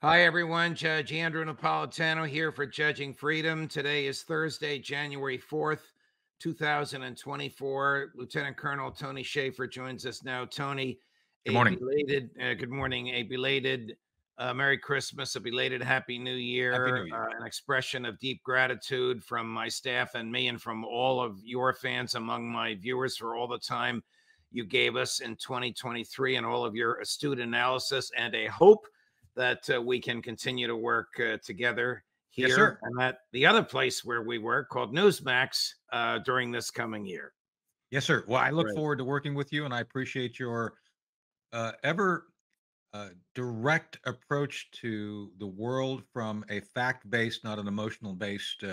Hi, everyone. Judge Andrew Napolitano here for Judging Freedom. Today is Thursday, January 4th, 2024. Lieutenant Colonel Tony Shaffer joins us now. Tony, Good a morning. belated, good morning, a belated Merry Christmas, a belated Happy New Happy New Year, Year. an expression of deep gratitude from my staff and me and from all of your fans among my viewers for all the time you gave us in 2023 and all of your astute analysis and a hope that we can continue to work together Yes, here sir. and at the other place where we work called Newsmax during this coming year. Yes, sir. Well, I look Great. forward to working with you, and I appreciate your ever direct approach to the world from a fact-based, not an emotional-based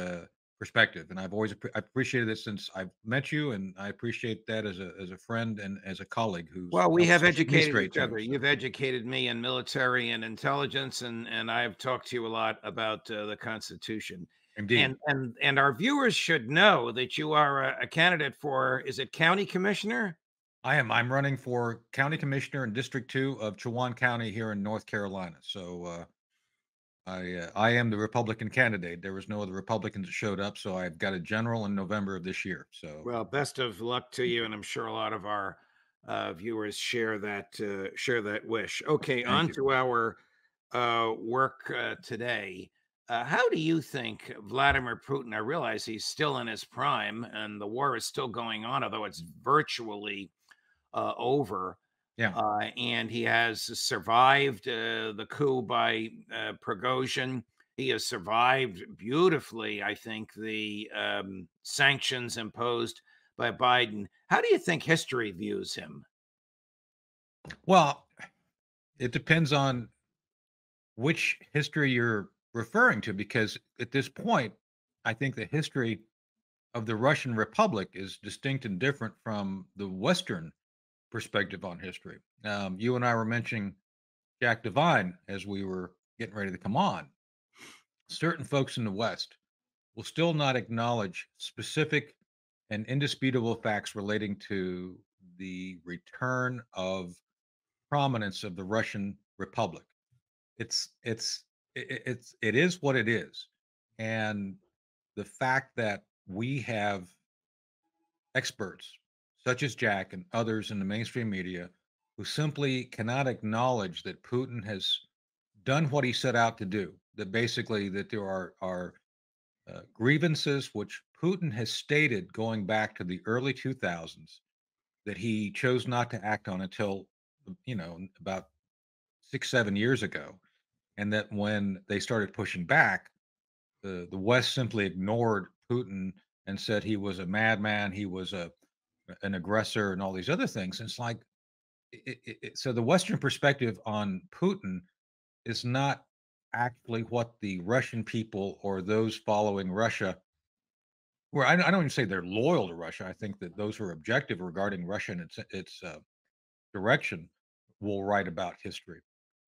perspective. And I appreciated it since I've met you, and I appreciate that as a friend and as a colleague who's Well, we have helped me educated straight each too. other. So, You've educated me in military and intelligence, and I've talked to you a lot about the Constitution. And indeed, and our viewers should know that you are a candidate for, is it county commissioner? I'm running for county commissioner in District 2 of Chowan County here in North Carolina. So. I am the Republican candidate. There was no other Republicans that showed up, so I've got a general in November of this year. So Well, best of luck to thank you, you, and I'm sure a lot of our viewers share that wish. Okay, thank on you. to our work today. How do you think Vladimir Putin? I realize he's still in his prime, and the war is still going on, although it's virtually over. Yeah. And he has survived the coup by Prigozhin. He has survived beautifully, I think, the sanctions imposed by Biden. How do you think history views him? Well, it depends on which history you're referring to, because at this point, I think the history of the Russian Republic is distinct and different from the Western perspective on history. You and I were mentioning Jack Devine as we were getting ready to come on. Certain folks in the West will still not acknowledge specific and indisputable facts relating to the return of prominence of the Russian Republic. It is what it is, and the fact that we have experts such as Jack and others in the mainstream media who simply cannot acknowledge that Putin has done what he set out to do. That basically that there are grievances which Putin has stated going back to the early 2000s that he chose not to act on until about 6 7 years ago, and that when they started pushing back, the West simply ignored Putin and said he was a madman, he was a an aggressor, and all these other things. And it's like so the Western perspective on Putin is not actually what the Russian people or those following Russia. Well, I don't even say they're loyal to Russia. I think that those who are objective regarding Russia and its direction will write about history.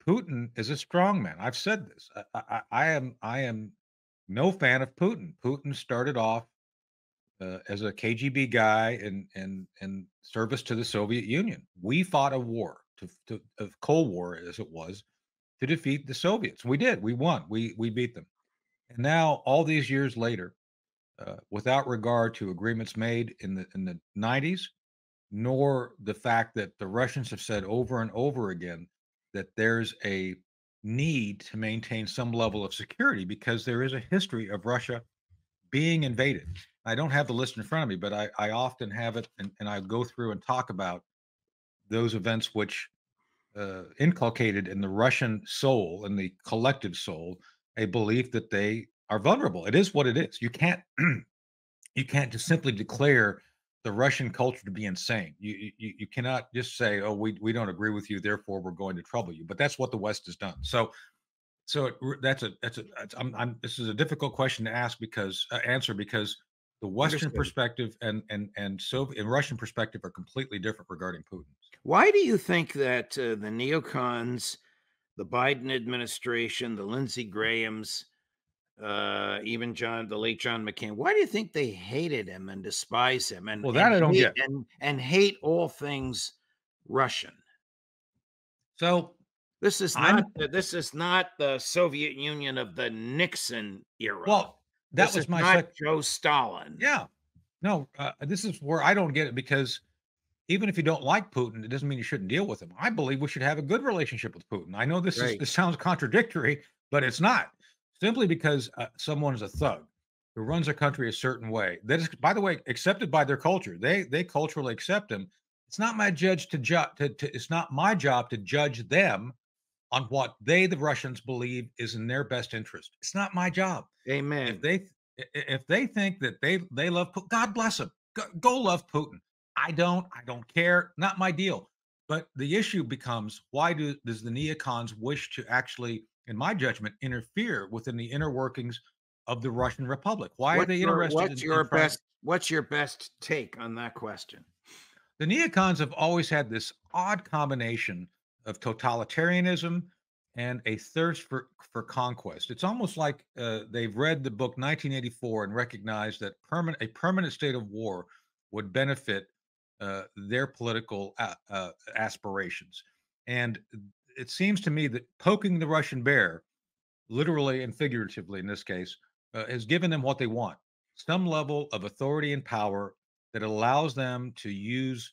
Putin is a strong man. I've said this. I am no fan of Putin. Putin started off as a KGB guy in service to the Soviet Union. We fought a war to of Cold War as it was to defeat the Soviets. We did. We won. We beat them. And now all these years later, without regard to agreements made in the 90s, nor the fact that the Russians have said over and over again that there's a need to maintain some level of security because there is a history of Russia being invaded. I don't have the list in front of me, but I often have it, and I go through and talk about those events which inculcated in the Russian soul and the collective soul a belief that they are vulnerable. It is what it is. You can't you can't just simply declare the Russian culture to be insane. You cannot just say, "Oh, we don't agree with you, therefore we're going to trouble you." But that's what the West has done. So this is a difficult question to ask because answer because the Western Understood. perspective and Russian perspective are completely different regarding Putin. Why do you think that the neocons, the Biden administration, the Lindsey Grahams, even the late John McCain, why do you think they hated him and despise him Well, that I don't hate get. and hate all things Russian? So I'm This is not the Soviet Union of the Nixon era. well, that This is was my not sec Joe Stalin. yeah. No, this is where I don't get it because even if you don't like Putin, it doesn't mean you shouldn't deal with him. I believe we should have a good relationship with Putin. I know Right. this sounds contradictory, but it's not. Simply because someone is a thug who runs a country a certain way that is, by the way, accepted by their culture. They culturally accept him. It's not my judge to judge. It's not my job to judge them on what they, the Russians, believe is in their best interest. It's not my job. If Amen. they think that they love Putin, God bless them. Go love Putin. I don't. I don't care. Not my deal. But the issue becomes why does the neocons wish to actually, in my judgment, interfere within the inner workings of the Russian Republic? Why are they interested in trying? What's your best take on that question? The neocons have always had this odd combination of totalitarianism and a thirst for conquest. It's almost like they've read the book 1984 and recognized that a permanent state of war would benefit their political aspirations. And it seems to me that poking the Russian bear, literally and figuratively in this case, has given them what they want: some level of authority and power that allows them to use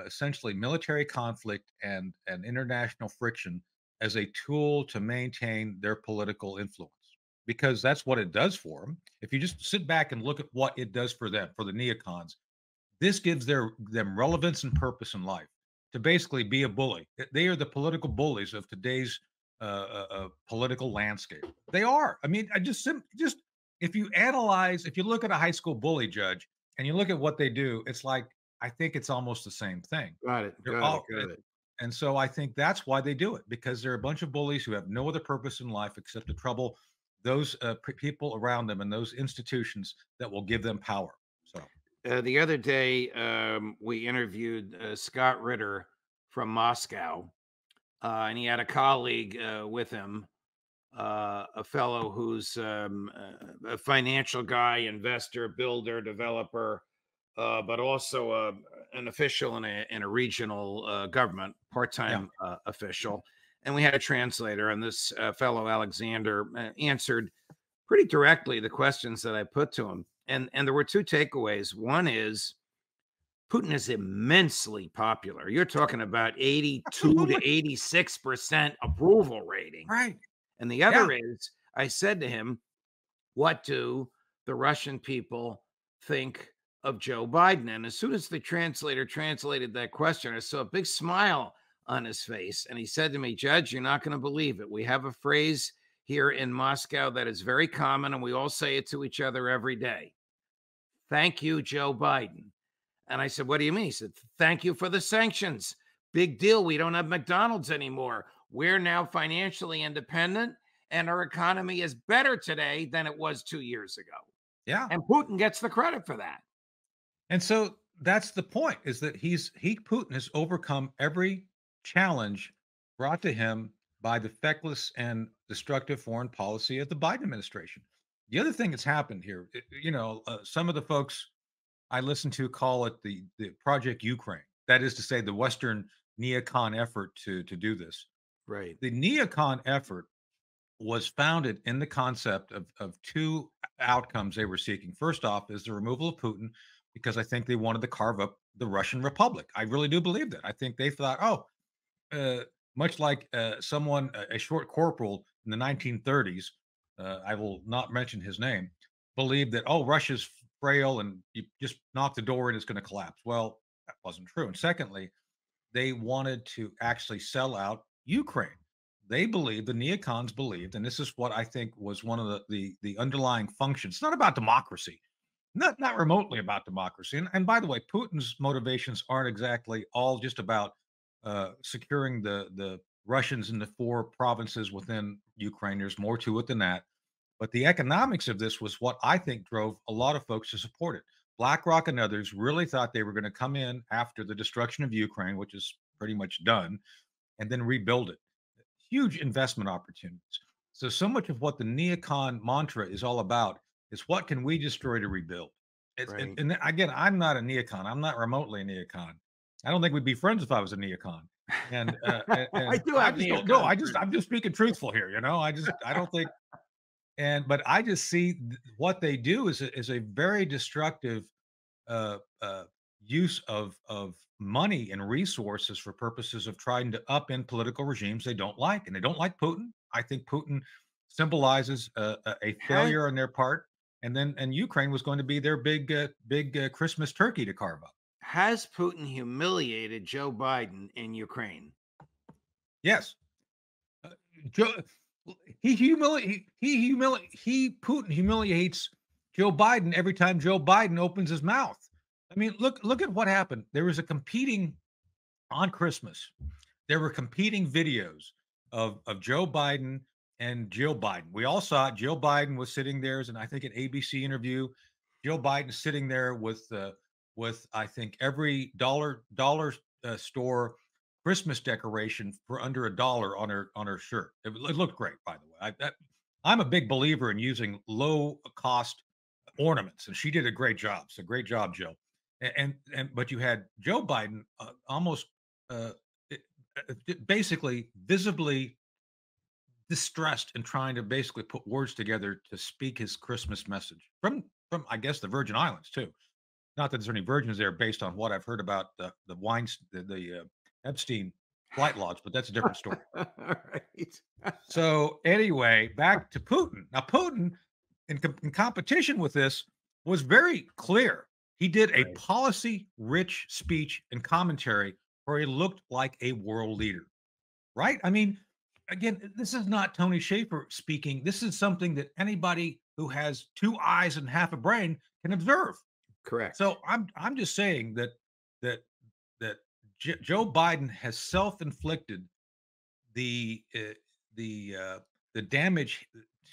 essentially military conflict and international friction as a tool to maintain their political influence. Because that's what it does for them. If you just sit back and look at what it does for them, for the neocons, this gives them relevance and purpose in life to basically be a bully. They are the political bullies of today's political landscape. They are. I mean, I just if you analyze, if you look at a high school bully, Judge, and you look at what they do, it's like I think it's almost the same thing. Got it. They're Got it. all, Got it. and so I think that's why they do it, because they're a bunch of bullies who have no other purpose in life except to trouble those people around them and those institutions that will give them power. So The other day, we interviewed Scott Ritter from Moscow, and he had a colleague with him, a fellow who's a financial guy, investor, builder, developer, but also an official in a regional government, yeah, part-time official. And we had a translator, and this fellow Alexander answered pretty directly the questions that I put to him. And there were two takeaways. One is Putin is immensely popular. You're talking about 82 to absolutely 86% approval rating. right. And the Yeah. other is, I said to him, what do the Russian people think of Joe Biden? And as soon as the translator translated that question, I saw a big smile on his face. And he said to me, Judge, you're not going to believe it. We have a phrase here in Moscow that is very common, and we all say it to each other every day. Thank you, Joe Biden. And I said, what do you mean? He said, thank you for the sanctions. Big deal. We don't have McDonald's anymore. We're now financially independent, and our economy is better today than it was 2 years ago. Yeah. And Putin gets the credit for that. And so that's the point, is that Putin has overcome every challenge brought to him by the feckless and destructive foreign policy of the Biden administration. The other thing that's happened here, some of the folks I listen to call it the Project Ukraine. That is to say, the Western neocon effort to do this. Right. The neocon effort was founded in the concept of two outcomes they were seeking. First off, is the removal of Putin, because I think they wanted to carve up the Russian Republic. I really do believe that. I think they thought, much like a short corporal in the 1930s, I will not mention his name, believed that, Russia's frail and you just knock the door and it's going to collapse. Well, that wasn't true. And secondly, they wanted to actually sell out Ukraine. They believed, the neocons believed, and this is what I think was one of the underlying functions. It's not about democracy, not remotely about democracy. And by the way, Putin's motivations aren't exactly all just about securing the Russians in the four provinces within Ukraine. There's more to it than that. But the economics of this was what I think drove a lot of folks to support it. BlackRock and others really thought they were going to come in after the destruction of Ukraine, which is pretty much done, and then rebuild it. Huge investment opportunities. So much of what the neocon mantra is all about is what can we destroy to rebuild? Right. And again, I'm not a neocon. I'm not remotely a neocon. I don't think we'd be friends if I was a neocon. I and do I have just don't know. neocons. I'm just speaking truthful here. I don't think. But I just see what they do is a very destructive uh, uh, use of money and resources for purposes of trying to upend political regimes they don't like, and they don't like Putin. I think Putin symbolizes a Has, failure on their part, and Ukraine was going to be their big Christmas turkey to carve up. has Putin humiliated Joe Biden in Ukraine? Yes, uh, Joe, Putin humiliates Joe Biden every time Joe Biden opens his mouth. I mean, look at what happened. There was a competing on Christmas. There were competing videos of Joe Biden and Jill Biden. We all saw it. Jill Biden was sitting there, and I think an ABC interview. Joe Biden sitting there with I think every dollar store Christmas decoration for under $1 on her shirt. It looked great, by the way. I'm a big believer in using low cost ornaments, and she did a great job. So great job, Jill. And but you had Joe Biden almost uh, basically visibly distressed and trying to basically put words together to speak his Christmas message from I guess the Virgin Islands too. Not that there's any virgins there, based on what I've heard about the wines, Epstein flight logs, but that's a different story. All right. So anyway, back to Putin. Now Putin, in competition with this, was very clear. He did a Right. policy-rich speech and commentary where he looked like a world leader. Right? I mean, again, this is not Tony Shaffer speaking. This is something that anybody who has two eyes and half a brain can observe. Correct. So I'm just saying that that Joe Biden has self-inflicted the the damage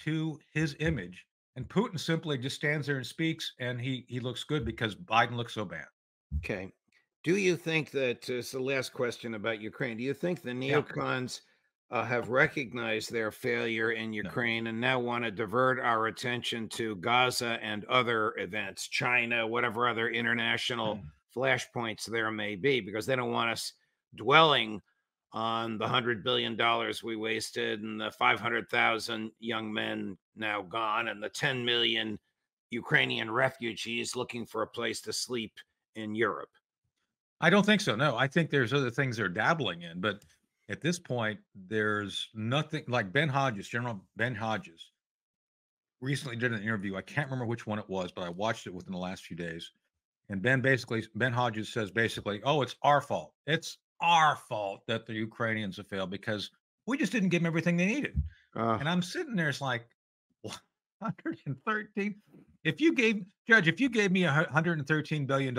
to his image, and Putin simply just stands there and speaks, and he looks good because Biden looks so bad. Okay. Do you think that it's the last question about Ukraine? Do you think the Yeah, neocons have recognized their failure in no. Ukraine and now want to divert our attention to Gaza and other events, China, whatever other international flashpoints there may be, because they don't want us dwelling on the $100 billion we wasted and the 500,000 young men now gone and the 10 million Ukrainian refugees looking for a place to sleep in Europe. I don't think so. No, I think there's other things they're dabbling in, but at this point, there's nothing like Ben Hodges, General Ben Hodges, recently did an interview. I can't remember which one it was, but I watched it within the last few days. And Ben Hodges says basically, "Oh, it's our fault. It's our fault that the Ukrainians have failed because we just didn't give them everything they needed." Uh, And I'm sitting there, it's like, 113. If you gave Judge, if you gave me $113 billion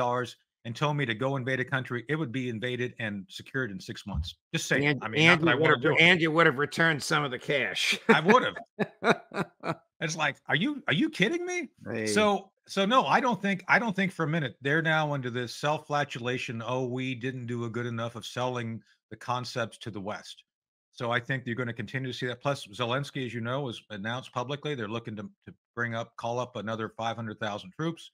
and told me to go invade a country, it would be invaded and secured in 6 months. Just saying. I mean, not that I want to do it. And you would have returned some of the cash. I would have. It's like, are you kidding me? Hey, So no, I don't think for a minute they're now under this self-flagellation. Oh, we didn't do a good enough of selling the concepts to the West. So I think you're going to continue to see that. Plus, Zelensky, as you know, has announced publicly they're looking to call up another 500,000 troops,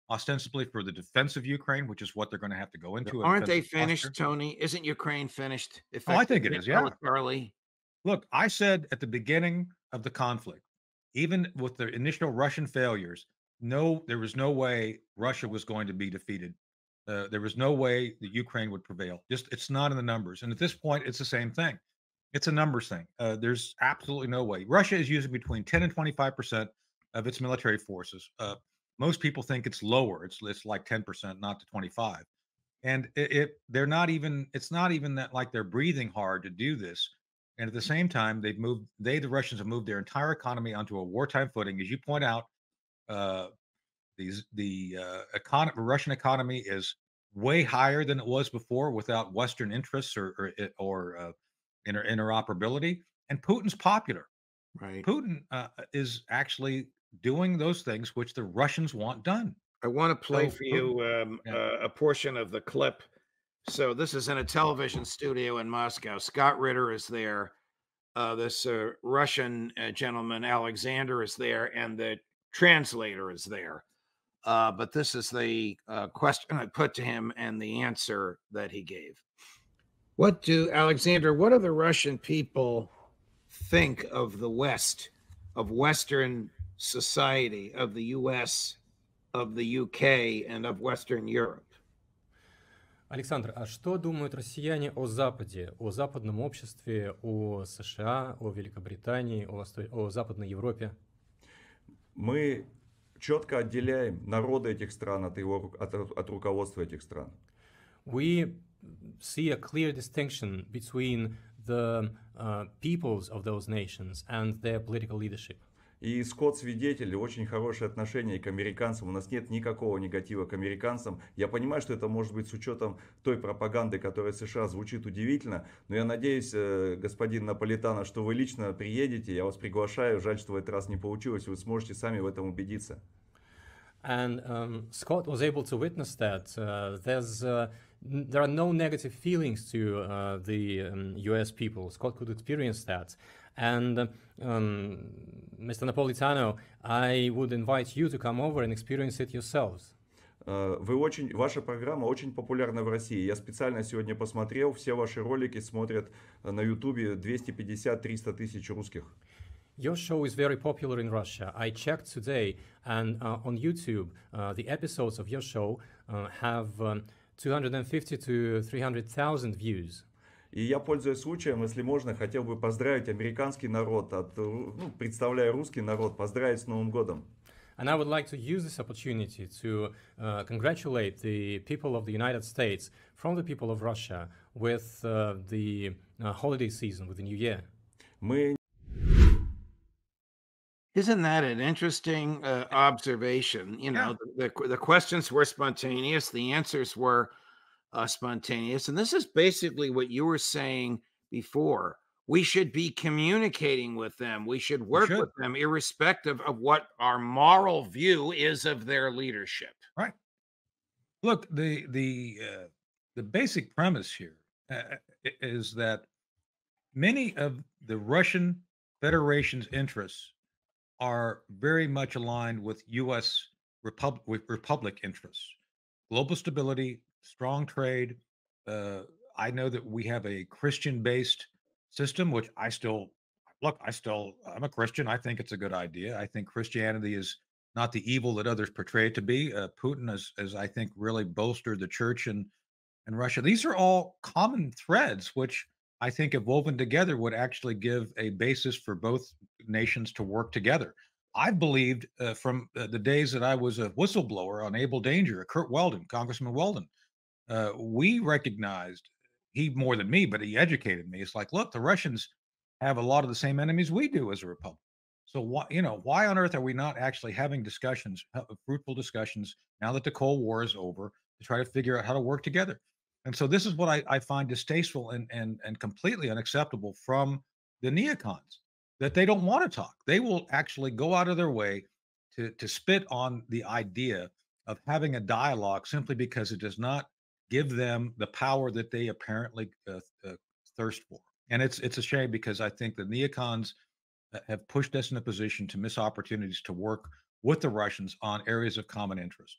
ostensibly for the defense of Ukraine, which is what they're going to have to go into a aren't they defensive posture. finished, Tony? Isn't Ukraine finished Oh, I think it effectively is. Yeah. militarily? Look, I said at the beginning of the conflict, even with the initial Russian failures, no, there was no way Russia was going to be defeated. There was no way the Ukraine would prevail. Just it's not in the numbers. And at this point, it's the same thing. It's a numbers thing. There's absolutely no way. Russia is using between 10 and 25% of its military forces. Most people think it's lower. It's like 10%, not to 25. And they're not even. It's not even that like they're breathing hard to do this. And at the same time, the Russians have moved their entire economy onto a wartime footing. As you point out, uh, Russian economy is way higher than it was before without Western interests or interoperability. And Putin's popular. Right. Putin is actually doing those things which the Russians want done. I want to play So for Putin, you yeah. a portion of the clip. So this is in a television studio in Moscow. Scott Ritter is there. This Russian gentleman, Alexander, is there, and the translator is there. But this is the question I put to him and the answer that he gave. Alexander, what do the Russian people think of the West, of Western society, of the US, of the UK, and of Western Europe? Александр, а что думают россияне о Западе, о западном обществе, о США, о Великобритании, о Западной Европе? Мы четко отделяем народы этих стран от руководства этих стран. We see a clear distinction between the peoples of those nations and their political leadership. И Скотт свидетель, очень хорошее отношение к американцам. У нас нет никакого негатива к американцам. Я понимаю, что это может быть с учетом той пропаганды, которая в США звучит удивительно. Но я надеюсь, господин Наполитано, что вы лично приедете. Я вас приглашаю. Жаль, что в этот раз не получилось. Вы сможете сами в этом убедиться. And Scott was able to witness that. There are no negative feelings to the US people. Scott could experience that. And Mr. Napolitano, I would invite you to come over and experience it yourselves. Ваша программа очень популярна в России. Я специально сегодня посмотрел, все ваши ролики смотрят на YouTube 250-300 тысяч русских. Your show is very popular in Russia. I checked today, and on YouTube, the episodes of your show have 250 to 300,000 views. И я, пользуясь случаем, если можно, хотел бы поздравить американский народ, представляя русский народ, поздравить с Новым годом. And I would like to use this opportunity to congratulate the people of the United States from the people of Russia with the holiday season, with the New Year. Isn't that an interesting observation? You know, the questions were spontaneous, the answers were spontaneous. And this is basically what you were saying before. We should be communicating with them. We should work with them, irrespective of what our moral view is of their leadership. Right. Look, the basic premise here is that many of the Russian Federation's interests are very much aligned with U.S. republic interests. Global stability, strong trade. I know that we have a Christian-based system, which I'm a Christian. I think it's a good idea. I think Christianity is not the evil that others portray it to be. Putin has, I think, really bolstered the church in Russia. These are all common threads, which I think if woven together would actually give a basis for both nations to work together. I've believed from the days that I was a whistleblower on Able Danger, Kurt Weldon, Congressman Weldon, we recognized, he more than me, but he educated me. It's like, look, the Russians have a lot of the same enemies we do as a republic. So why on earth are we not actually having discussions, fruitful discussions, now that the Cold War is over, to try to figure out how to work together? And so this is what I find distasteful and completely unacceptable from the neocons, that they don't want to talk. They will actually go out of their way to spit on the idea of having a dialogue simply because it does not give them the power that they apparently thirst for. And it's a shame, because I think the neocons have pushed us in a position to miss opportunities to work with the Russians on areas of common interest.